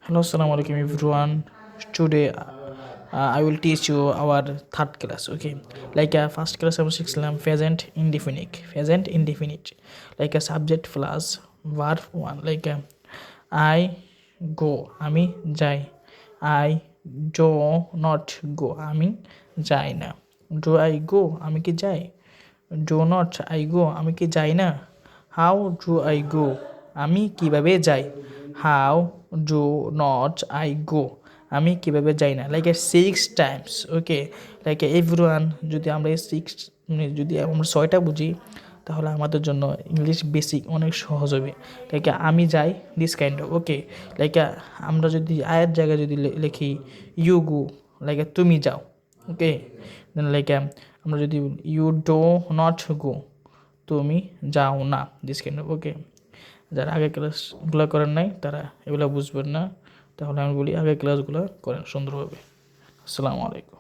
Hello, assalamu alaikum everyone. Today I will teach you our third class. Okay, first class আমরা শিখছিলাম present indefinite, like a subject plus verb one, I go আমি যাই, I do not go আমি যাই না, do I go আমি কি যাই, do not I go আমি কি যাই না, how do I go আমি কিভাবে যাই, how do not I go আমি কিভাবে যাই না, সিক্স টাইমস। ওকে, এভরিওয়ান, যদি আমরা এই যদি আমরা ছয়টা বুঝি তাহলে আমাদের জন্য ইংলিশ বেসিক অনেক সহজ হবে। আমি যাই, দিস কাইন্ড অফ। ওকে, আমরা যদি আয়ের জায়গায় যদি লিখি ইউ গো, তুমি যাও। ওকে, দেন আমরা যদি ইউ ডো নট গো, তুমি যাও না, দিস কাইন্ড অফ। ওকে, যারা আগের ক্লাসগুলো করেন নাই তারা এগুলো বুঝবেন না, তাহলে আমি বলি আগের ক্লাসগুলো করেন সুন্দরভাবে। আসসালামু আলাইকুম।